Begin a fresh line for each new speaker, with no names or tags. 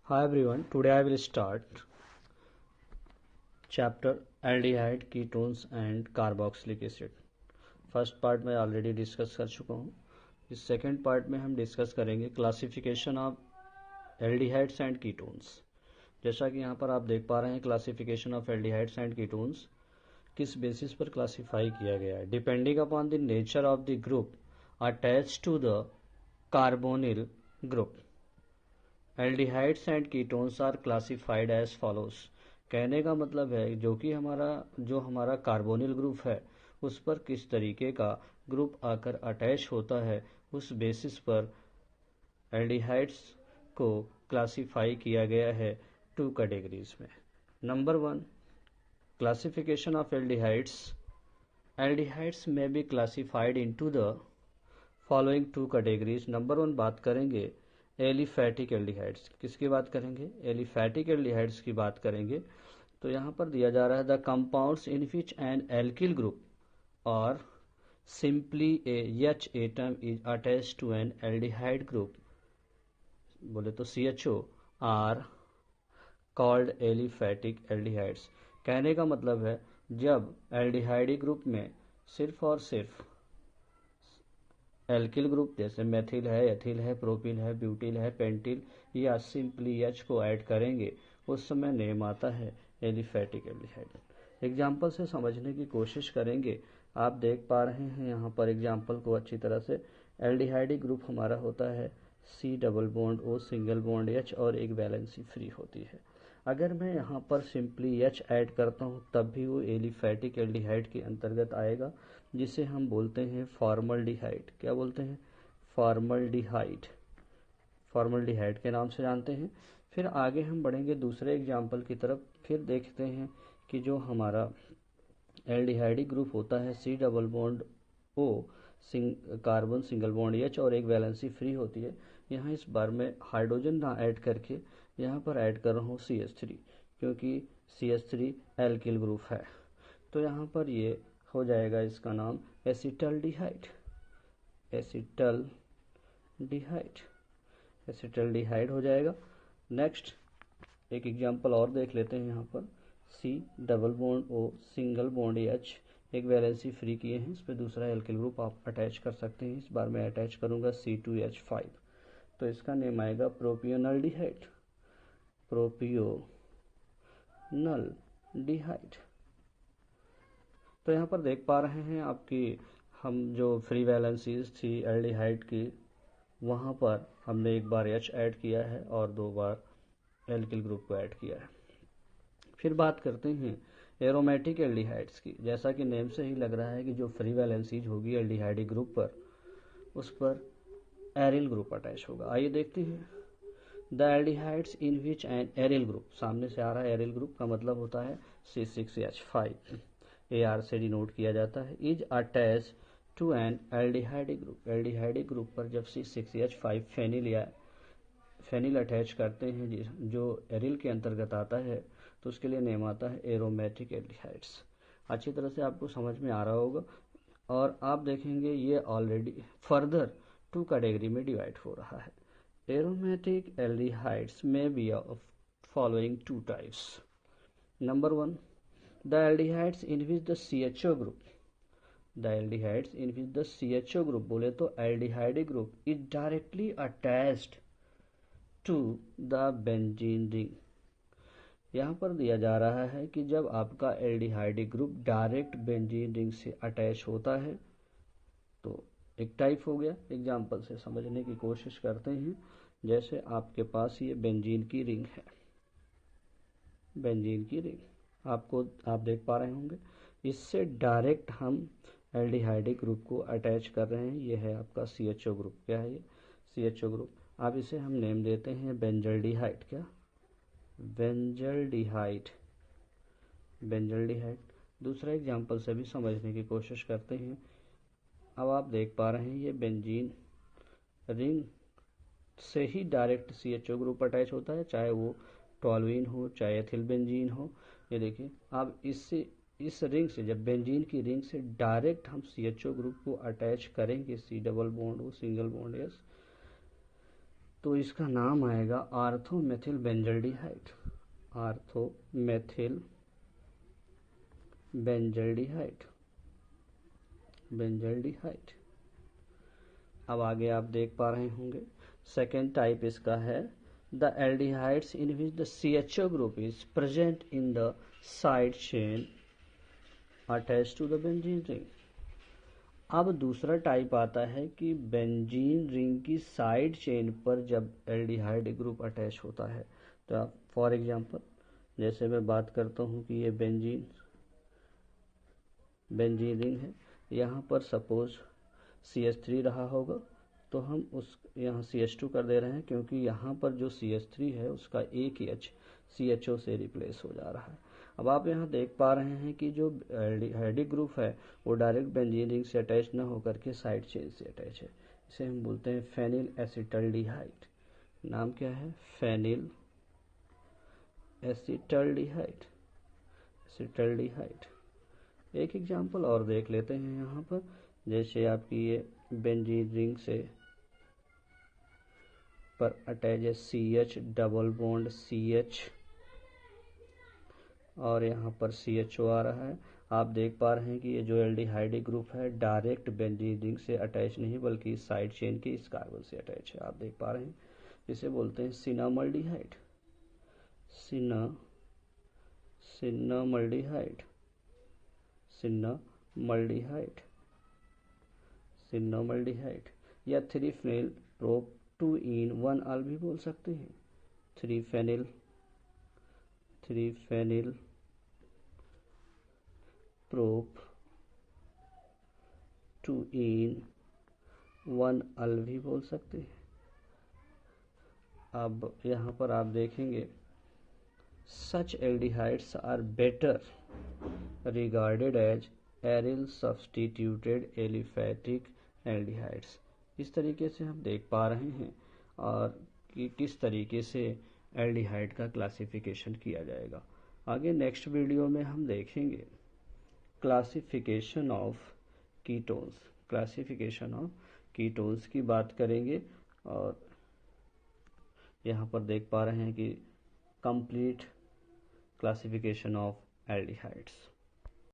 Hi everyone, today I will start chapter aldehyde, ketones and carboxylic acid. First part में already discuss कर चुका हूँ. इस second part में हम डिस्कस करेंगे classification of aldehydes and ketones. जैसा कि यहाँ पर आप देख पा रहे हैं, classification of aldehydes and ketones किस बेसिस पर क्लासीफाई किया गया है. Depending upon the nature of the group attached to the carbonyl group, aldehydes and ketones are classified as follows. कहने का मतलब है जो हमारा कार्बोनिल ग्रुप है उस पर किस तरीके का ग्रुप आकर अटैच होता है, उस बेसिस पर एल्डिहाइड्स को क्लासिफाई किया गया है 2 कैटेगरीज में. Number 1, classification of aldehydes. Aldehydes में be classified into the following 2 categories. Number 1 बात करेंगे एलिफैटिक एल्डिहाइड्स. किसकी बात करेंगे? एलिफैटिक एल्डिहाइड्स की बात करेंगे. तो यहाँ पर दिया जा रहा है the compounds in which an alkyl group और simply a H atom is attached to an aldehyde group, बोले तो CHO, are called aliphatic aldehydes. कहने का मतलब है जब एल्डिहाइड ग्रुप में सिर्फ और सिर्फ एल्किल ग्रुप जैसे मेथिल है, एथिल है, प्रोपिल है, ब्यूटिल है, पेंटिल या सिंपली एच को ऐड करेंगे, उस समय नेम आता है एलिफैटिक एल्डिहाइड. एग्जाम्पल से समझने की कोशिश करेंगे. आप देख पा रहे हैं यहाँ पर एग्जाम्पल को अच्छी तरह से. एल्डिहाइड ग्रुप हमारा होता है C double bond O single bond H और एक वैलेंसी फ्री होती है. अगर मैं यहाँ पर सिंपली H ऐड करता हूँ तब भी वो एलिफैटिक एल्डिहाइड के अंतर्गत आएगा, जिसे हम बोलते हैं फॉर्मल्डिहाइड. क्या बोलते हैं? फॉर्मल्डिहाइड. फॉर्मल्डिहाइड के नाम से जानते हैं. फिर आगे हम बढ़ेंगे दूसरे एग्जाम्पल की तरफ. फिर देखते हैं कि जो हमारा एल्डिहाइड ग्रुप होता है C double bond O carbon single bond H और एक वैलेंसी फ्री होती है. यहाँ इस बार में हाइड्रोजन ना ऐड करके यहाँ पर ऐड कर रहा हूँ CH3, क्योंकि CH3 एल्किल ग्रुप है. तो यहाँ पर ये हो जाएगा इसका नाम एसिटल्डिहाइड. एसिटल्डिहाइड एसिटल्डिहाइड हो जाएगा. नेक्स्ट एक एग्जांपल और देख लेते हैं. यहाँ पर C double bond O single bond H एक वैलेंसी फ्री किए हैं. इस पर दूसरा एल्किल ग्रुप आप अटैच कर सकते हैं. इस बार मैं अटैच करूंगा C2H5, तो इसका नेम आएगा प्रोपियोनल्डिहाइड. प्रोपियोनल्डिहाइड. तो यहाँ पर देख पा रहे हैं आपकी हम जो फ्री वैलेंसीज थी एल्डिहाइड की, वहाँ पर हमने एक बार H ऐड किया है और 2 बार एल्किल ग्रुप को ऐड किया है. फिर बात करते हैं एरोमेटिक एल्डिहाइड्स की. जैसा कि नेम से ही लग रहा है कि जो फ्री वैलेंसीज होगी एल्डिहाइड ग्रुप पर, उस पर एरिल ग्रुप अटैच होगा. आइए देखते हैं. The aldehydes in which N aryl group, सामने से आ रहा है एरिल ग्रुप का मतलब होता है C6H5, AR से डिनोट किया जाता है. Is attach to an aldehyde group. Aldehyde group पर जब C6H5 फेनिल अटैच करते हैं जो एरिल के अंतर्गत आता है, तो उसके लिए नेम आता है एरोमेटिक एल्डिहाइड्स. अच्छी तरह से आपको समझ में आ रहा होगा. और आप देखेंगे ये ऑलरेडी फर्दर 2 कैटेगरी में डिवाइड हो रहा है. एरोमेटिक एल्डिहाइड्स में be of following 2 types. Number 1, the aldehydes in which the CHO group. The aldehydes in which the CHO group बोले तो aldehyde group is directly attached to the benzene ring. यहाँ पर दिया जा रहा है कि जब आपका aldehyde group direct benzene ring से अटैच होता है तो एक टाइप हो गया. एग्जाम्पल से समझने की कोशिश करते हैं. जैसे आपके पास ये बेंजीन की रिंग है. बेंजीन की रिंग आप देख पा रहे होंगे. इससे डायरेक्ट हम एल्डिहाइड ग्रुप को अटैच कर रहे हैं. ये है आपका CHO ग्रुप. क्या है ये? CHO group. अब इसे हम नेम देते हैं बेंजल्डिहाइड. क्या? बेंजल्डिहाइड. बेंजल्डिहाइड. दूसरा एग्जाम्पल से भी समझने की कोशिश करते हैं. अब आप देख पा रहे हैं ये बेंजीन रिंग से ही डायरेक्ट CHO ग्रुप अटैच होता है, चाहे वो टॉल्यूइन हो चाहे एथिल बेंजीन हो. ये देखिए, अब इस रिंग से जब बेंजीन की रिंग से डायरेक्ट हम CHO ग्रुप को अटैच करेंगे C double bond O single bond S, तो इसका नाम आएगा आर्थोमेथिल बेंजल्डिहाइड। आर्थोमेथिल बेंजल्डिहाइड। बेंजल्डिहाइड। अब आगे आप देख पा रहे होंगे सेकेंड टाइप इसका है the aldehydes in which the CHO group is present in the side chain attach to the benzene ring. अब दूसरा टाइप आता है कि बेंजीन रिंग की साइड चेन पर जब एल्डिहाइड ग्रुप अटैच होता है। तो आप फॉर एग्जांपल जैसे मैं बात करता हूँ कि ये बेंजीन रिंग है, यहाँ पर सपोज CH3 रहा होगा, तो हम उस यहाँ CH2 कर दे रहे हैं क्योंकि यहाँ पर जो CH3 है उसका एक ही H CHO से रिप्लेस हो जा रहा है। अब आप यहाँ देख पा रहे हैं कि जो एल्डिहाइड ग्रुप है वो डायरेक्ट बेंजीन रिंग से अटैच न होकर के साइड चेन से अटैच है। इसे हम बोलते हैं फेनिल एसिटल्डिहाइड। नाम क्या है? Phenyl acetaldehyde. एक एग्जाम्पल और देख लेते हैं यहाँ पर, जैसे आपकी ये बेंजीन रिंग से पर अटैच है CH डबल बॉन्ड CH और यहाँ पर CHO आ रहा है। आप देख पा रहे हैं कि ये जो एल्डिहाइड ग्रुप है डायरेक्ट बेंजीन रिंग से अटैच नहीं बल्कि साइड चेन के इस कार्बन से अटैच है। आप देख पा रहे हैं, इसे बोलते हैं सिनामल्डिहाइड। सिनामल्डिहाइड या 3 फेनिल प्रोप 2 in 1 अल भी बोल सकते हैं। 3 फेनिल प्रोप 2 in 1 अल भी बोल सकते हैं। अब यहाँ पर आप देखेंगे such aldehydes are better regarded as aryl substituted aliphatic aldehydes. इस तरीके से हम देख पा रहे हैं और कि किस तरीके से एल्डिहाइड का क्लासिफिकेशन किया जाएगा। आगे नेक्स्ट वीडियो में हम देखेंगे क्लासिफिकेशन ऑफ कीटोन्स की बात करेंगे। और यहाँ पर देख पा रहे हैं कि कंप्लीट क्लासिफिकेशन ऑफ एल्डिहाइड्स।